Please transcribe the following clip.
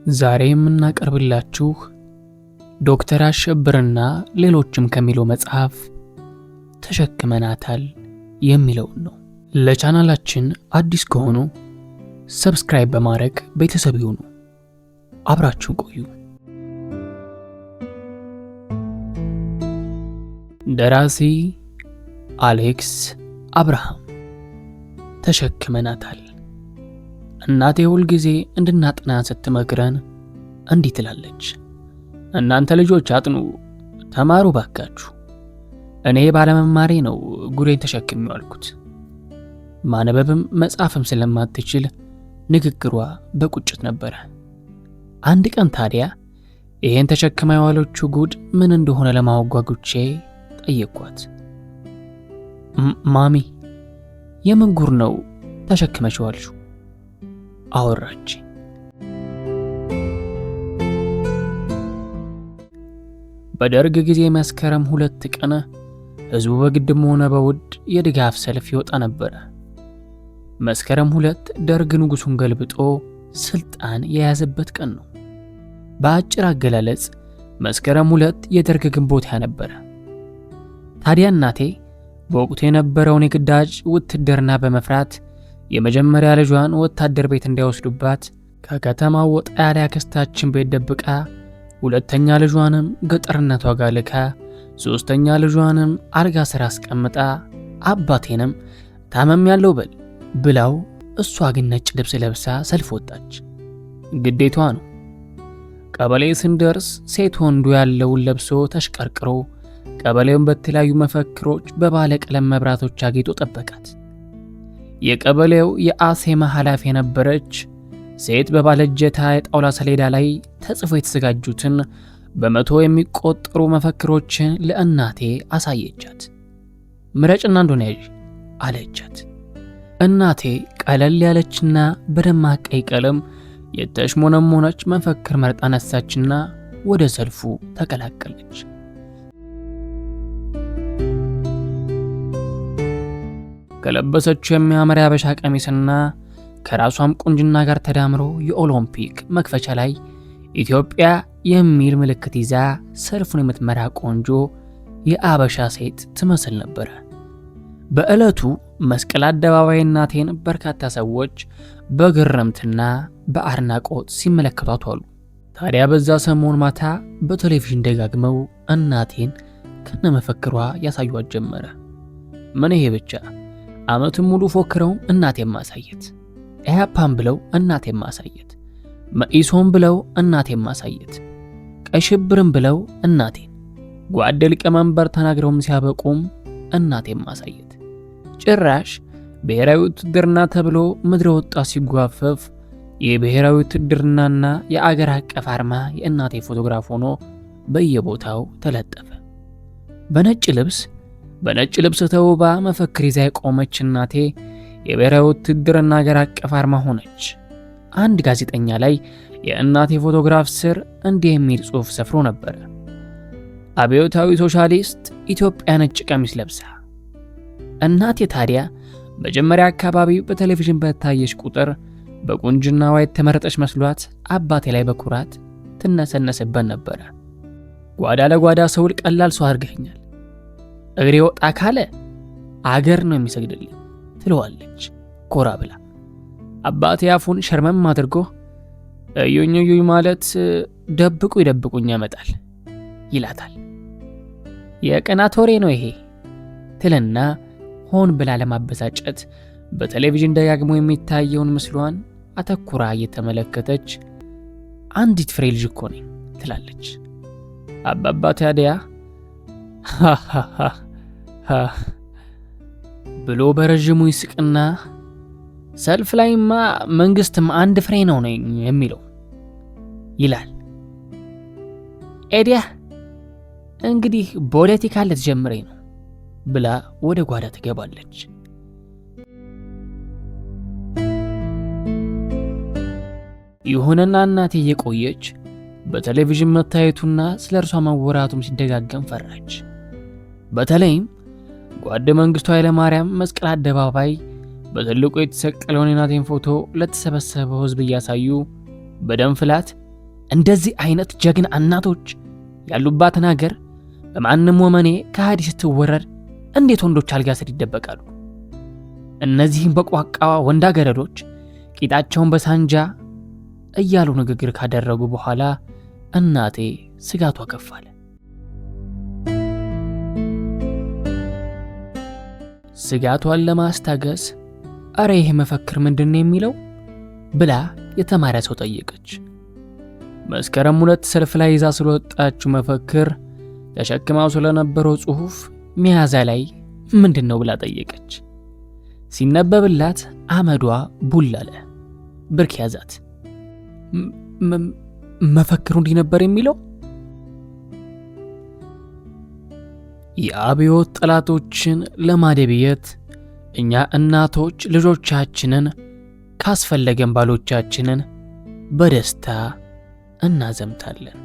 ዛሬ የምናቀርብላችሁ ዶክተር አሸብርና ሌሎችም ከሚለው መጽሐፍ ተሸክመናታል የሚለውን ነው። ለቻናላችን አዲስ ከሆኑ ሰብስክራይብ በማድረግ ቤተሰብ ይሁኑ። አብራችሁን ቆዩ። ደራሲ አሌክስ አብርሃም። ተሸክመናታል። እናቴ ሁል ጊዜ እንድናጥና ስትመክረን እንዲህ ትላለች፣ እናንተ ልጆች አጥኑ፣ ተማሩ ባካችሁ። እኔ ባለመማሬ ነው ጉሬን ተሸክሜው አልኩት። ማነበብም መጻፍም ስለማትችል ንግግሯ በቁጭት ነበረ። አንድ ቀን ታዲያ ይሄን ተሸክማ የዋለችው ጉድ ምን እንደሆነ ለማወቅ ጓጉቼ ጠየቅኳት። ማሚ የምን ጉር ነው ተሸክመሽ የዋልሽው? አወራች። በደርግ ጊዜ መስከረም 2 ቀን ህዝቡ በግድም ሆነ በውድ የድጋፍ ሰልፍ ይወጣ ነበረ። መስከረም 2 ደርግ ንጉሱን ገልብጦ ስልጣን የያዘበት ቀን ነው። በአጭር አገላለጽ መስከረም 2 የደርግ ግንቦት ነበረ። ታዲያ እናቴ በወቅቱ የነበረውን የግዳጅ ውትድርና በመፍራት የመጀመሪያ ልጇን ወታደር ቤት እንዳይወስዱባት ከከተማው ወጣ ያለ አክስታችን ቤት ደብቃ፣ ሁለተኛ ልጇንም ገጠርነቷ ጋር ልካ፣ ሶስተኛ ልጇንም አልጋ ስራ አስቀምጣ፣ አባቴንም ታመም ያለው በል ብላው፣ እሷ ግን ነጭ ልብስ ለብሳ ሰልፍ ወጣች። ግዴቷ ነው። ቀበሌ ስንደርስ ሴት ወንዱ ያለውን ለብሶ ተሽቀርቅሮ ቀበሌውን በተለያዩ መፈክሮች በባለ ቀለም መብራቶች አጊጦ ጠበቃት። የቀበሌው የአሴማ ኃላፊ የነበረች ሴት በባለጀታ የጣውላ ሰሌዳ ላይ ተጽፎ የተዘጋጁትን በመቶ የሚቆጠሩ መፈክሮችን ለእናቴ አሳየቻት። ምረጭና እንደሆነ ያዥ አለቻት። እናቴ ቀለል ያለችና በደማቅ ቀይ ቀለም የተሽሞነሞነች መፈክር መርጣ ነሳችና ወደ ሰልፉ ተቀላቀለች። ከለበሰችው የሚያምር ያበሻ ቀሚስና ከራሷም ቁንጅና ጋር ተዳምሮ የኦሎምፒክ መክፈቻ ላይ ኢትዮጵያ የሚል ምልክት ይዛ ሰልፉን የምትመራ ቆንጆ የአበሻ ሴት ትመስል ነበረ። በዕለቱ መስቀል አደባባይ እናቴን በርካታ ሰዎች በግርምትና በአድናቆት ሲመለከቷት ዋሉ። ታዲያ በዛ ሰሞን ማታ በቴሌቪዥን ደጋግመው እናቴን ከነመፈክሯ ያሳዩት ጀመረ። ምን ይሄ ብቻ! ዓመቱን ሙሉ ፎክረው እናቴን ማሳየት፣ ኢህአፓን ብለው እናቴን ማሳየት፣ መኢሶን ብለው እናቴን ማሳየት፣ ቀይ ሽብርን ብለው እናቴን፣ ጓድ ሊቀመንበር ተናግረውም ሲያበቁም እናቴን ማሳየት፣ ጭራሽ ብሔራዊ ውትድርና ተብሎ ምድረ ወጣ ሲጓፈፍ የብሔራዊ ውትድርናና የአገር አቀፍ አርማ የእናቴ ፎቶግራፍ ሆኖ በየቦታው ተለጠፈ። በነጭ ልብስ ተውባ መፈክር ይዛ የቆመች እናቴ የብሔራዊ ውትድርና አገር አቀፍ አርማ ሆነች። አንድ ጋዜጠኛ ላይ የእናቴ ፎቶግራፍ ስር እንዲህ የሚል ጽሑፍ ሰፍሮ ነበር፣ አብዮታዊ ሶሻሊስት ኢትዮጵያ ነጭ ቀሚስ ለብሳ። እናቴ ታዲያ መጀመሪያ አካባቢ በቴሌቪዥን በታየች ቁጥር በቁንጅናዋ የተመረጠች መስሏት አባቴ ላይ በኩራት ትነሰነስበት ነበረ። ጓዳ ለጓዳ ሰውል ቀላል ሰው አድርገኛል፣ እግሬ ወጣ ካለ አገር ነው የሚሰግድልኝ ትለዋለች ኮራ ብላ። አባቴ አፉን ሸርመም አድርጎ እዩኝ ማለት ደብቁ ይደብቁኝ ያመጣል ይላታል። የቅናት ወሬ ነው ይሄ ትልና ሆን ብላ ለማበሳጨት በቴሌቪዥን ደጋግሞ የሚታየውን ምስሏን አተኩራ እየተመለከተች አንዲት ፍሬ ልጅ እኮ ነኝ ትላለች። አባባ ታዲያ ብሎ በረዥሙ ይስቅና ሰልፍ ላይማ መንግስትም አንድ ፍሬ ነው የሚለው ይላል። ኤዲያ እንግዲህ ፖለቲካ ልትጀምረኝ ነው ብላ ወደ ጓዳ ትገባለች። ይሁንና እናቴ የቆየች በቴሌቪዥን መታየቱና ስለ እርሷ መወራቱም ሲደጋገም ፈራች። በተለይም ጓድ መንግስቱ ኃይለማርያም መስቀል አደባባይ በትልቁ የተሰቀለውን የናቴን ፎቶ ለተሰበሰበው ህዝብ እያሳዩ በደም ፍላት እንደዚህ አይነት ጀግና እናቶች ያሉባትን ሀገር በማንም ወመኔ ከሃዲ ስትወረር እንዴት ወንዶች አልጋ ስር ይደበቃሉ? እነዚህም በቋቃዋ ወንዳገረዶች ቂጣቸውን በሳንጃ እያሉ ንግግር ካደረጉ በኋላ እናቴ ስጋቷ ከፍ አለ። ስጋቷን ለማስታገስ አረ ይሄ መፈክር ምንድነው የሚለው ብላ የተማረ ሰው ጠየቀች። መስከረም 2 ሰልፍ ላይ ይዛ ስለወጣችው መፈክር ተሸክማው ስለነበረው ጽሑፍ ሚያዝያ ላይ ምንድነው ብላ ጠየቀች። ሲነበብላት አመዷ ቡል አለ። ብርክ ያዛት። መፈክሩ እንዲህ ነበር የሚለው የአብዮት ጠላቶችን ለማደብየት እኛ እናቶች ልጆቻችንን ካስፈለገን ባሎቻችንን በደስታ እናዘምታለን።